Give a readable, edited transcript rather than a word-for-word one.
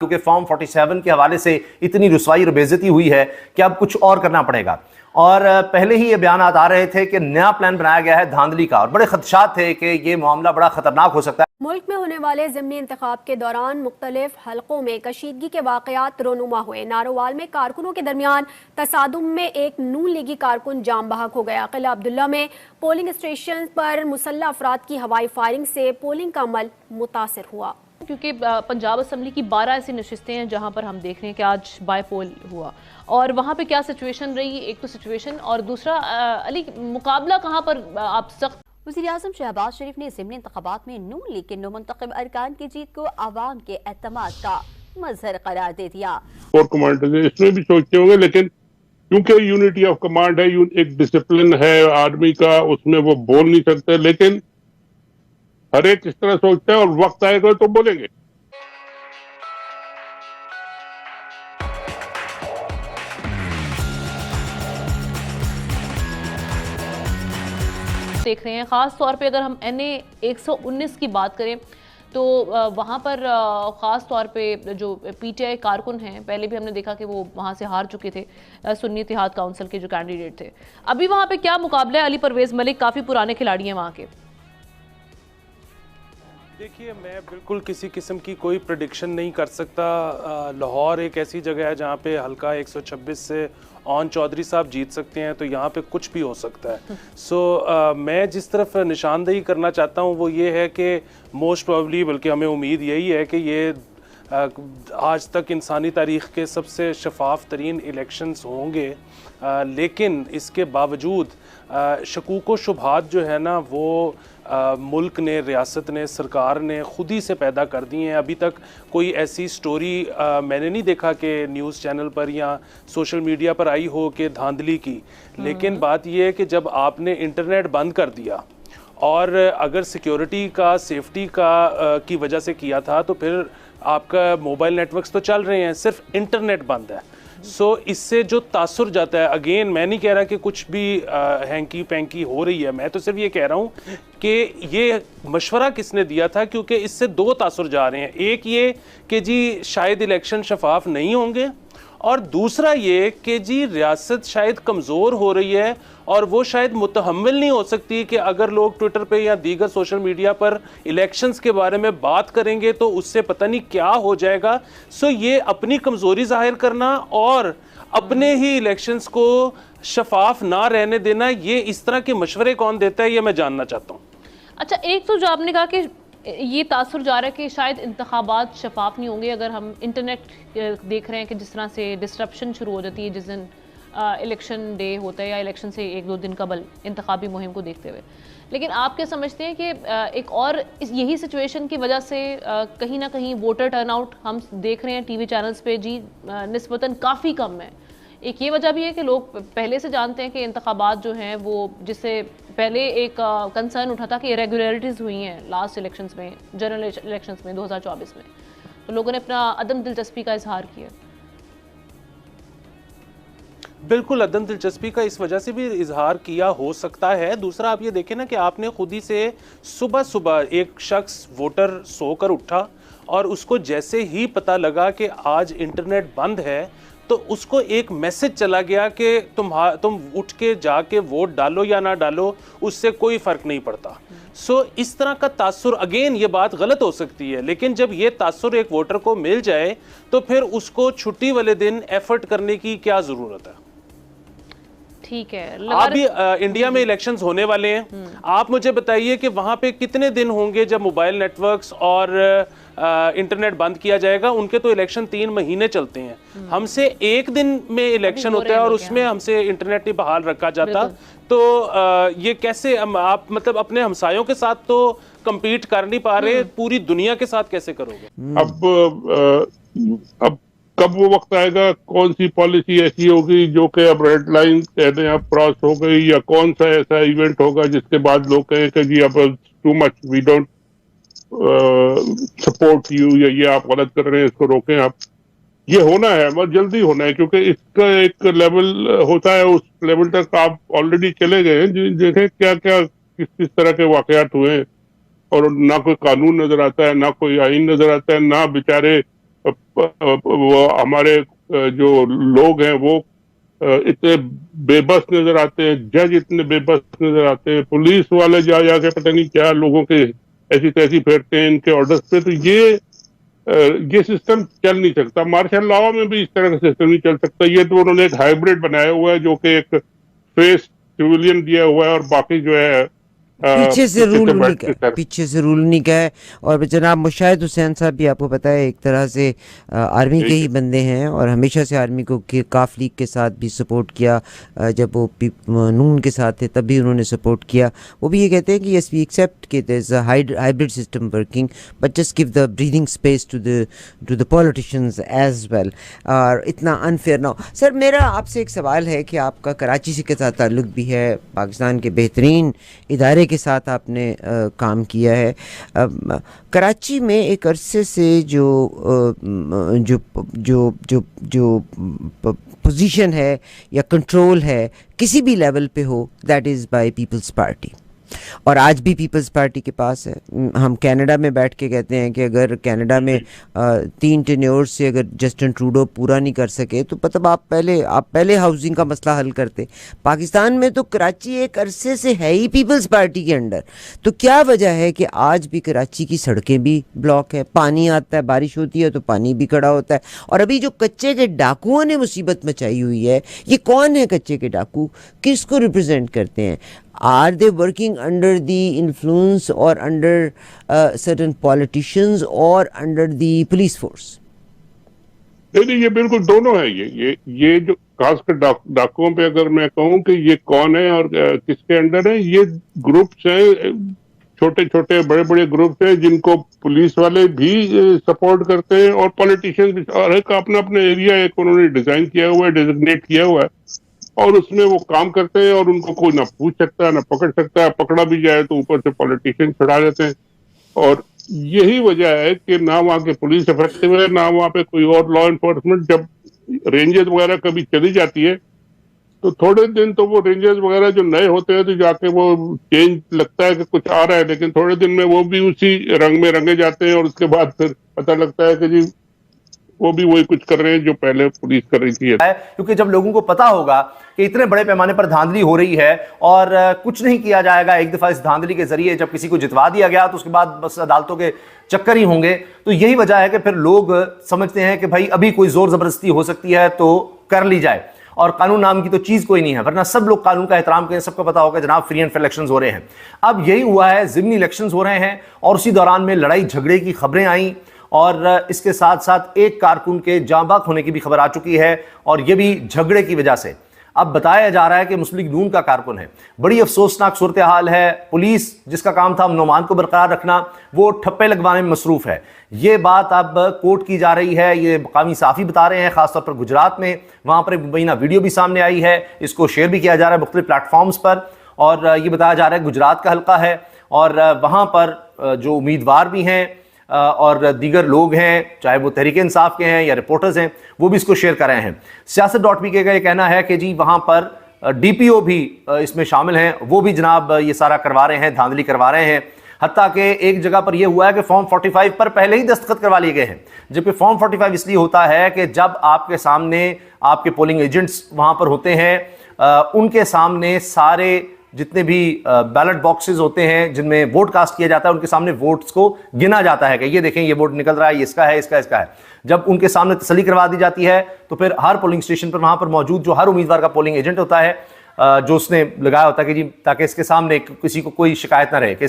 क्योंकि फॉर्म 47 के हवाले से इतनी रुसवाई और बेइज्जती हुई है कि अब कुछ और करना पड़ेगा। और पहले ही ये बयान आ रहे थे कि नया प्लान बनाया गया है धांधली का, और बड़े खदशात थे कि ये मामला बड़ा खतरनाक हो सकता है। मुल्क में होने वाले ज़िमनी इंतखाब के दौरान मुख्तलिफ हलकों में कशीदगी के वाक़यात रोनुमा हुए। नारोवाल में कारकुनों के दरमियान तसादुम में एक नून लीगी कारकुन जाम बहक हो गया। किला अब्दुल्ला में पोलिंग स्टेशन पर मुसल्लह अफराद की हवाई फायरिंग से पोलिंग का अमल मुतासिर हुआ, क्योंकि पंजाब असम्बली की 12 ऐसी नशिस्तें हैं जहां पर हम देख रहे हैं कि आज बाय पोल हुआ, और वहां पे क्या सिचुएशन रही, एक तो सिचुएशन, और दूसरा अली मुकाबला कहां पर आप सख्त। वज़ीर-ए-आज़म शहबाज शरीफ ने ज़िमनी इंतखाबात में नून लीग के नुमंतखब अरकान की जीत को आवाम के एतमाद का मज़हर करार दे दिया। कोर कमांडर इसमें भी सोचते होंगे, लेकिन क्योंकि यूनिटी ऑफ कमांड है, एक डिसिप्लिन है आर्मी का, उसमें वो बोल नहीं सकते, लेकिन हर एक इस तरह सोचता है और वक्त आएगा तो बोलेंगे। देख रहे हैं खास तौर पे अगर हम NA 119 की बात करें तो वहाँ पर ख़ास तौर पे जो PTI कारकुन हैं, पहले भी हमने देखा कि वो वहाँ से हार चुके थे, सुन्नी इत्तेहाद काउंसिल के जो कैंडिडेट थे। अभी वहाँ पे क्या मुकाबला है? अली परवेज़ मलिक काफ़ी पुराने खिलाड़ी हैं वहाँ के। देखिए, मैं बिल्कुल किसी किस्म की कोई प्रेडिक्शन नहीं कर सकता। लाहौर एक ऐसी जगह है जहाँ पे हल्का 126 से ऑन चौधरी साहब जीत सकते हैं, तो यहाँ पे कुछ भी हो सकता है। मैं जिस तरफ निशानदेही करना चाहता हूँ वो ये है कि मोस्ट प्रोबेबली, बल्कि हमें उम्मीद यही है कि ये आज तक इंसानी तारीख़ के सबसे शफाफ तरीन इलेक्शंस होंगे, लेकिन इसके बावजूद शकूक व शुबहात जो है ना वो मुल्क ने, रियासत ने, सरकार ने ख़ुद ही से पैदा कर दी हैं। अभी तक कोई ऐसी स्टोरी मैंने नहीं देखा कि न्यूज़ चैनल पर या सोशल मीडिया पर आई हो कि धांधली की। लेकिन बात यह है कि जब आपने इंटरनेट बंद कर दिया, और अगर सिक्योरिटी का, सेफ्टी का की वजह से किया था, तो फिर आपका मोबाइल नेटवर्क्स तो चल रहे हैं, सिर्फ इंटरनेट बंद है। इससे जो तासुर जाता है, अगेन मैं नहीं कह रहा कि कुछ भी हैंकी पैंकी हो रही है, मैं तो सिर्फ ये कह रहा हूँ कि ये मशवरा किसने दिया था, क्योंकि इससे दो तासुर जा रहे हैं। एक ये कि जी शायद इलेक्शन शफाफ नहीं होंगे, और दूसरा ये कि जी रियासत शायद कमज़ोर हो रही है, और वो शायद मुतहम्मिल नहीं हो सकती कि अगर लोग ट्विटर पे या दीगर सोशल मीडिया पर इलेक्शंस के बारे में बात करेंगे तो उससे पता नहीं क्या हो जाएगा। ये अपनी कमज़ोरी जाहिर करना और अपने ही इलेक्शंस को शफाफ ना रहने देना, ये इस तरह के मशवरे कौन देता है, ये मैं जानना चाहता हूँ। अच्छा, एक तो जो आपने कहा कि ये तासुर जा रहा है कि शायद इंतखाबात शफाफ नहीं होंगे, अगर हम इंटरनेट देख रहे हैं कि जिस तरह से डिस्ट्रप्शन शुरू हो जाती है जिस दिन इलेक्शन डे होता है या इलेक्शन से एक दो दिन कबल इंतखाबी मुहिम को देखते हुए। लेकिन आप क्या समझते हैं कि एक और यही सिचुएशन की वजह से कहीं ना कहीं वोटर टर्नआउट हम देख रहे हैं टीवी चैनल्स पे जी निस्बतन काफ़ी कम है। एक ये वजह भी है कि लोग पहले से जानते हैं कि इंतखाबात जो हैं वो, जिससे पहले एक कंसर्न उठा था कि इरेगुलरिटीज़ हुई हैं लास्ट इलेक्शंस में, जनरल इलेक्शंस में 2024 में, तो लोगों ने अपना अदम दिलचस्पी का इजहार किया। बिल्कुल, अदम दिलचस्पी का इस वजह से भी इजहार किया हो सकता है। दूसरा आप ये देखें ना कि आपने खुद ही से सुबह सुबह एक शख्स वोटर सोकर उठा, और उसको जैसे ही पता लगा कि आज इंटरनेट बंद है, तो उसको एक मैसेज चला गया कि तुम उठ के जाके वोट डालो या ना डालो, उससे कोई फ़र्क नहीं पड़ता। इस तरह का तासुर, अगेन ये बात गलत हो सकती है, लेकिन जब ये तासुर एक वोटर को मिल जाए तो फिर उसको छुट्टी वाले दिन एफर्ट करने की क्या ज़रूरत है। ठीक है, अभी इंडिया में इलेक्शंस होने वाले हैं, आप मुझे बताइए कि वहां पे कितने दिन होंगे जब मोबाइल नेटवर्क्स और इंटरनेट बंद किया जाएगा। उनके तो इलेक्शन 3 महीने चलते हैं, हमसे एक दिन में इलेक्शन होता है और उसमें हमसे इंटरनेट नहीं बहाल रखा जाता। तो ये कैसे आप मतलब अपने हमसायों के साथ तो compete कर नहीं पा रहे, पूरी दुनिया के साथ कैसे करोगे? अब कब वो वक्त आएगा, कौन सी पॉलिसी ऐसी होगी जो कि अब रेड लाइन कहते हैं अब क्रॉस हो गई, या कौन सा ऐसा इवेंट होगा जिसके बाद लोग कहें कि जी अब too much, we don't support you, या ये आप गलत कर रहे हैं, इसको रोकें आप। ये होना है, बहुत जल्दी होना है, क्योंकि इसका एक लेवल होता है, उस लेवल तक आप ऑलरेडी चले गए हैं। देखें क्या क्या किस किस तरह के वाकयात हुए हैं, और ना कोई कानून नजर आता है, ना कोई आइन नजर आता है, ना बेचारे वो हमारे जो लोग हैं वो इतने बेबस नजर आते हैं, जज इतने बेबस नजर आते हैं, पुलिस वाले जा जाके पता नहीं क्या लोगों के ऐसी तैसी फेरते हैं इनके ऑर्डर्स पे। तो ये सिस्टम चल नहीं सकता। मार्शल लॉ में भी इस तरह का सिस्टम नहीं चल सकता। ये तो उन्होंने एक हाइब्रिड बनाया हुआ है, जो कि एक फेस सिविलियन दिया हुआ है और बाकी जो है पीछे से रूल उन्हीं का है, सर। पीछे से रूल उन्हीं का है। और जनाब मुशाहिद हुसैन साहब भी आपको पता है एक तरह से आर्मी के ही बंदे हैं और हमेशा से आर्मी को काफ लीग के साथ भी सपोर्ट किया। जब वो नून के साथ थे तब भी उन्होंने सपोर्ट किया। वो भी ये कहते हैं कि यस वी एक्सेप्ट कि there is a hybrid system working but just give the breathing space to the politicians as well. और इतना अनफेयर ना हो। सर मेरा आपसे एक सवाल है कि आपका कराची से के साथ ताल्लुक़ भी है, पाकिस्तान के बेहतरीन इदारे के साथ आपने काम किया है। कराची में एक अरसे से जो पोजीशन है या कंट्रोल है किसी भी लेवल पे हो, that is by people's party. और आज भी पीपल्स पार्टी के पास है। हम कनाडा में बैठ के कहते हैं कि अगर कनाडा में 3 टेन्योर्स से अगर जस्टिन ट्रूडो पूरा नहीं कर सके तो मतलब आप पहले हाउसिंग का मसला हल करते। पाकिस्तान में तो कराची एक अरसे से है ही पीपल्स पार्टी के अंडर। तो क्या वजह है कि आज भी कराची की सड़कें भी ब्लॉक है, पानी आता है, बारिश होती है तो पानी भी खड़ा होता है। और अभी जो कच्चे के डाकुओं ने मुसीबत मचाई हुई है, ये कौन है कच्चे के डाकू, किसको रिप्रेजेंट करते हैं? Are they working under the influence or under certain politicians or under the police force? नहीं, ये बिल्कुल दोनों है। ये जो खासकर डाकुओं पे अगर मैं कहूँ कि ये कौन है और किसके अंडर है, ये ग्रुप्स हैं, छोटे छोटे बड़े बड़े ग्रुप्स हैं जिनको पुलिस वाले भी सपोर्ट करते हैं और पॉलिटिशियंस भी। और एक अपना अपना एरिया एक उन्होंने डिजाइन किया हुआ है, डेजिग्नेट किया हुआ है और उसमें वो काम करते हैं और उनको कोई ना पूछ सकता है ना पकड़ सकता है। पकड़ा भी जाए तो ऊपर से पॉलिटिशियन छुड़ा लेते हैं। और यही वजह है कि ना वहाँ के पुलिस इफेक्टिव है, ना वहाँ पे कोई और लॉ एनफोर्समेंट। जब रेंजर्स वगैरह कभी चली जाती है तो थोड़े दिन तो वो रेंजर्स वगैरह जो नए होते हैं तो जाके वो चेंज लगता है कि कुछ आ रहा है, लेकिन थोड़े दिन में वो भी उसी रंग में रंगे जाते हैं और उसके बाद फिर पता लगता है कि जी वो भी वही कुछ कर रहे हैं जो पहले पुलिस कर रही थी। क्योंकि जब लोगों को पता होगा कि इतने बड़े पैमाने पर धांधली हो रही है और कुछ नहीं किया जाएगा, एक दफा इस धांधली के जरिए जब किसी को जितवा दिया गया तो उसके बाद बस अदालतों के चक्कर ही होंगे। तो यही वजह है कि फिर लोग समझते हैं कि भाई अभी कोई जोर जबरदस्ती हो सकती है तो कर ली जाए। और कानून नाम की तो चीज कोई नहीं है, वरना सब लोग कानून का एहतराम करें। सबको पता होगा जनाब फ्री एंड फेयर इलेक्शंस हो रहे हैं। अब यही हुआ है, ज़िमनी इलेक्शंस हो रहे हैं और उसी दौरान में लड़ाई झगड़े की खबरें आई और इसके साथ साथ एक कारकुन के जाँ बाक होने की भी खबर आ चुकी है और यह भी झगड़े की वजह से। अब बताया जा रहा है कि मुस्लिम लीग नून का कारकुन है। बड़ी अफसोसनाक सूरत हाल है। पुलिस जिसका काम था अमन को बरकरार रखना, वो ठप्पे लगवाने में मसरूफ है। ये बात अब कोर्ट की जा रही है, ये मकामी साफ़ी बता रहे हैं, खासतौर पर गुजरात में। वहाँ पर एक मुबैना वीडियो भी सामने आई है, इसको शेयर भी किया जा रहा है मुख्तलिफ प्लेटफॉर्म्स पर। और ये बताया जा रहा है गुजरात का हल्का है और वहाँ पर जो उम्मीदवार भी हैं और दीगर लोग हैं, चाहे वो तहरीक इंसाफ के हैं या रिपोर्टर्स हैं, वो भी इसको शेयर कर रहे हैं। siyaasat.pk का ये कहना है कि जी वहाँ पर DPO भी इसमें शामिल हैं, वो भी जनाब ये सारा करवा रहे हैं, धांधली करवा रहे हैं। हत्ता कि एक जगह पर यह हुआ है कि फॉर्म 45 पर पहले ही दस्तखत करवा लिए गए हैं, जबकि फॉर्म 45 इसलिए होता है कि जब आपके सामने आपके पोलिंग एजेंट्स वहाँ पर होते हैं, उनके सामने सारे जितने भी बैलेट बॉक्सेस होते हैं जिनमें वोट कास्ट किया जाता है, उनके सामने वोट्स को गिना जाता है कि ये देखें ये वोट निकल रहा है, ये इसका है, इसका है। जब उनके सामने तसल्ली करवा दी जाती है तो फिर हर पोलिंग स्टेशन पर वहां पर मौजूद जो हर उम्मीदवार का पोलिंग एजेंट होता है, जो उसने लगाया होता है कि जी ताकि इसके सामने किसी को कोई शिकायत ना रहे कि